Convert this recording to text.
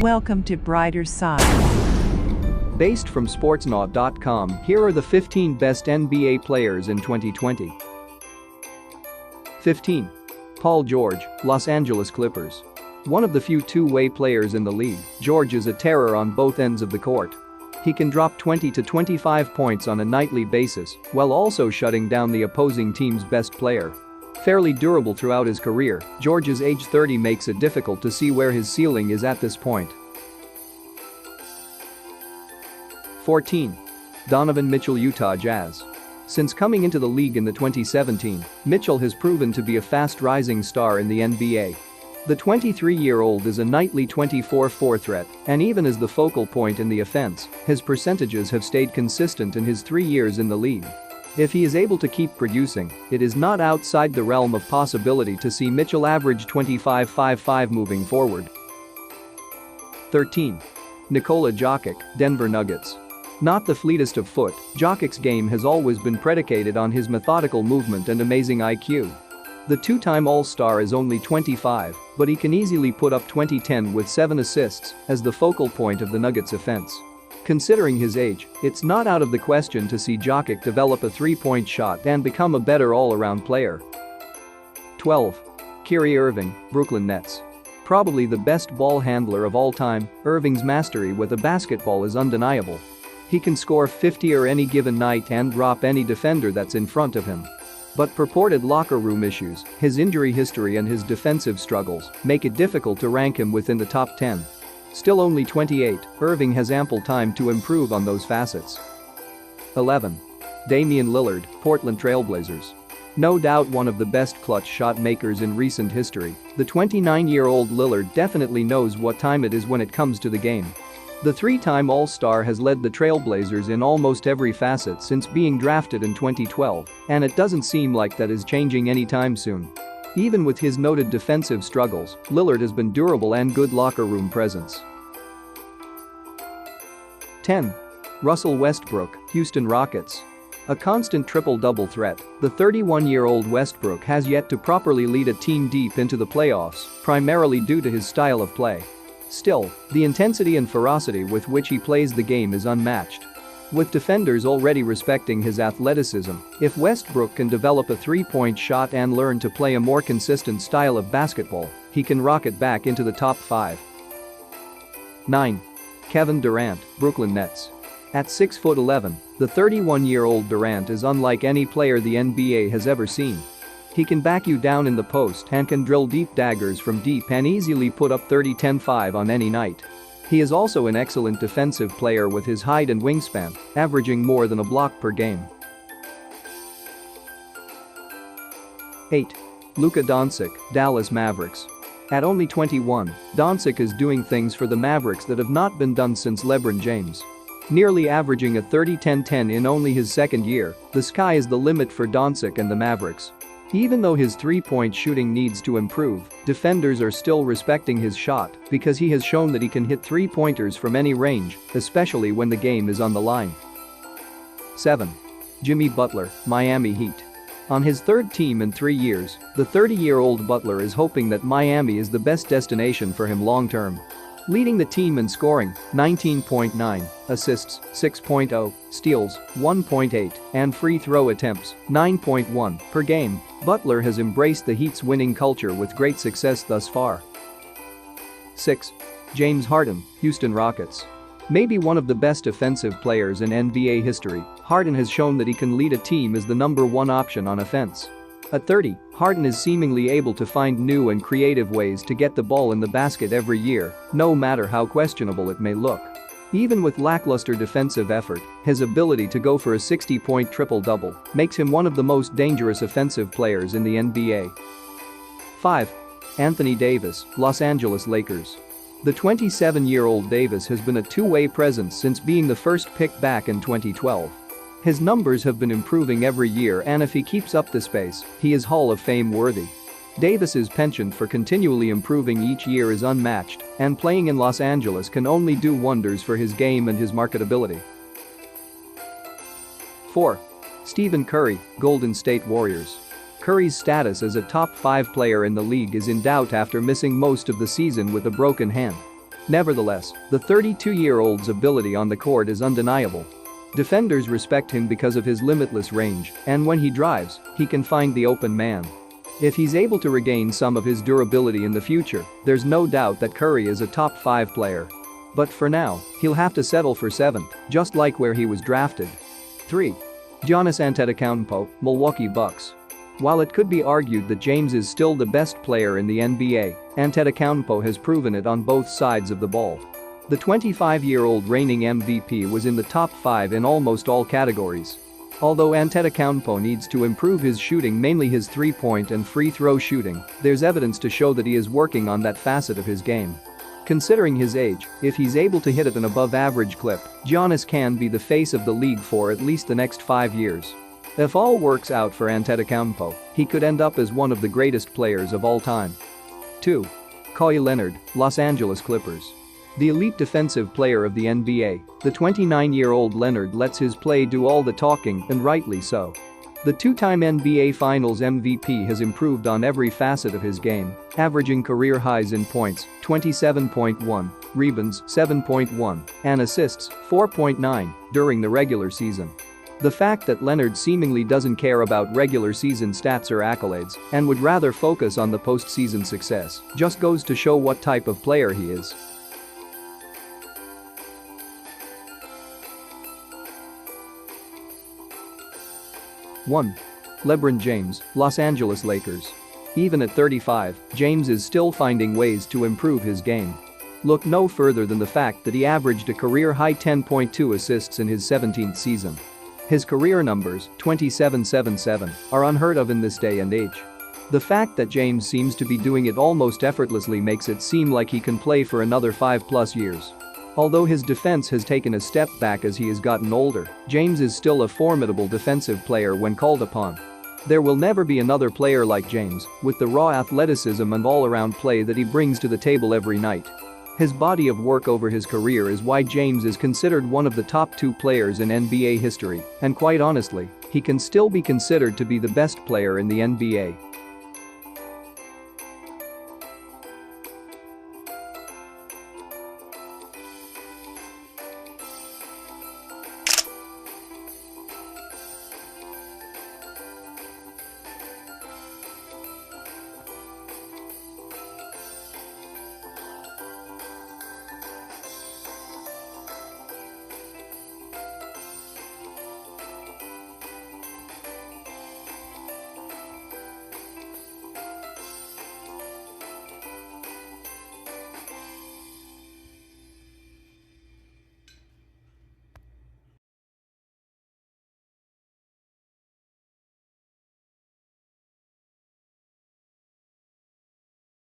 Welcome to Brighter Side. Based from Sportsnaut.com, here are the 15 best NBA players in 2020. 15. Paul George, Los Angeles Clippers. One of the few two-way players in the league, George is a terror on both ends of the court. He can drop 20 to 25 points on a nightly basis, while also shutting down the opposing team's best player. Fairly durable throughout his career, George's age 30 makes it difficult to see where his ceiling is at this point. 14. Donovan Mitchell, Utah Jazz. Since coming into the league in the 2017, Mitchell has proven to be a fast-rising star in the NBA. The 23-year-old is a nightly 24-4 threat, and even as the focal point in the offense, his percentages have stayed consistent in his 3 years in the league. If he is able to keep producing, it is not outside the realm of possibility to see Mitchell average 25.55 moving forward. 13. Nikola Jokic, Denver Nuggets. Not the fleetest of foot, Jokic's game has always been predicated on his methodical movement and amazing IQ. The two-time All-Star is only 25, but he can easily put up 20-10 with 7 assists as the focal point of the Nuggets' offense. Considering his age, it's not out of the question to see Jokic develop a three-point shot and become a better all-around player. 12. Kyrie Irving, Brooklyn Nets. Probably the best ball handler of all time, Irving's mastery with a basketball is undeniable. He can score 50 or any given night and drop any defender that's in front of him. But purported locker room issues, his injury history and his defensive struggles make it difficult to rank him within the top 10. Still only 28, Irving has ample time to improve on those facets. 11. Damian Lillard, Portland Trailblazers. No doubt one of the best clutch shot makers in recent history, the 29-year-old Lillard definitely knows what time it is when it comes to the game. The three-time All-Star has led the Trailblazers in almost every facet since being drafted in 2012, and it doesn't seem like that is changing anytime soon. Even with his noted defensive struggles, Lillard has been durable and good locker room presence. 10. Russell Westbrook, Houston Rockets. A constant triple-double threat, the 31-year-old Westbrook has yet to properly lead a team deep into the playoffs, primarily due to his style of play. Still, the intensity and ferocity with which he plays the game is unmatched. With defenders already respecting his athleticism, if Westbrook can develop a three-point shot and learn to play a more consistent style of basketball, he can rocket back into the top 5. 9. Kevin Durant, Brooklyn Nets. At 6'11", the 31-year-old Durant is unlike any player the NBA has ever seen. He can back you down in the post and can drill deep daggers from deep and easily put up 30-10-5 on any night. He is also an excellent defensive player with his height and wingspan, averaging more than a block per game. 8. Luka Doncic, Dallas Mavericks. At only 21, Doncic is doing things for the Mavericks that have not been done since LeBron James. Nearly averaging a 30-10-10 in only his second year, the sky is the limit for Doncic and the Mavericks. Even though his three-point shooting needs to improve, defenders are still respecting his shot because he has shown that he can hit three-pointers from any range, especially when the game is on the line. 7. Jimmy Butler, Miami Heat. On his third team in 3 years, the 30-year-old Butler is hoping that Miami is the best destination for him long-term. Leading the team in scoring, 19.9, assists, 6.0, steals, 1.8, and free throw attempts, 9.1, per game, Butler has embraced the Heat's winning culture with great success thus far. 6. James Harden, Houston Rockets. Maybe one of the best offensive players in NBA history, Harden has shown that he can lead a team as the number one option on offense. At 30, Harden is seemingly able to find new and creative ways to get the ball in the basket every year, no matter how questionable it may look. Even with lackluster defensive effort, his ability to go for a 60-point triple-double makes him one of the most dangerous offensive players in the NBA. 5. Anthony Davis, Los Angeles Lakers. The 27-year-old Davis has been a two-way presence since being the first pick back in 2012. His numbers have been improving every year, and if he keeps up this pace, he is Hall of Fame worthy. Davis's penchant for continually improving each year is unmatched, and playing in Los Angeles can only do wonders for his game and his marketability. 4. Stephen Curry, Golden State Warriors. Curry's status as a top 5 player in the league is in doubt after missing most of the season with a broken hand. Nevertheless, the 32-year-old's ability on the court is undeniable. Defenders respect him because of his limitless range, and when he drives, he can find the open man. If he's able to regain some of his durability in the future, there's no doubt that Curry is a top 5 player. But for now, he'll have to settle for 7th, just like where he was drafted. 3. Giannis Antetokounmpo, Milwaukee Bucks. While it could be argued that James is still the best player in the NBA, Antetokounmpo has proven it on both sides of the ball. The 25-year-old reigning MVP was in the top 5 in almost all categories. Although Antetokounmpo needs to improve his shooting, mainly his three-point and free throw shooting, there's evidence to show that he is working on that facet of his game. Considering his age, if he's able to hit at an above-average clip, Giannis can be the face of the league for at least the next 5 years. If all works out for Antetokounmpo, he could end up as one of the greatest players of all time. 2. Kawhi Leonard, Los Angeles Clippers. The elite defensive player of the NBA, the 29-year-old Leonard lets his play do all the talking, and rightly so. The two-time NBA Finals MVP has improved on every facet of his game, averaging career highs in points, 27.1, rebounds, 7.1, and assists, 4.9, during the regular season. The fact that Leonard seemingly doesn't care about regular season stats or accolades and would rather focus on the postseason success just goes to show what type of player he is. 1. LeBron James, Los Angeles Lakers. Even at 35, James is still finding ways to improve his game. Look no further than the fact that he averaged a career-high 10.2 assists in his 17th season. His career numbers, 27-7-7, are unheard of in this day and age. The fact that James seems to be doing it almost effortlessly makes it seem like he can play for another 5+ years. Although his defense has taken a step back as he has gotten older, James is still a formidable defensive player when called upon. There will never be another player like James, with the raw athleticism and all-around play that he brings to the table every night. His body of work over his career is why James is considered one of the top 2 players in NBA history, and quite honestly, he can still be considered to be the best player in the NBA.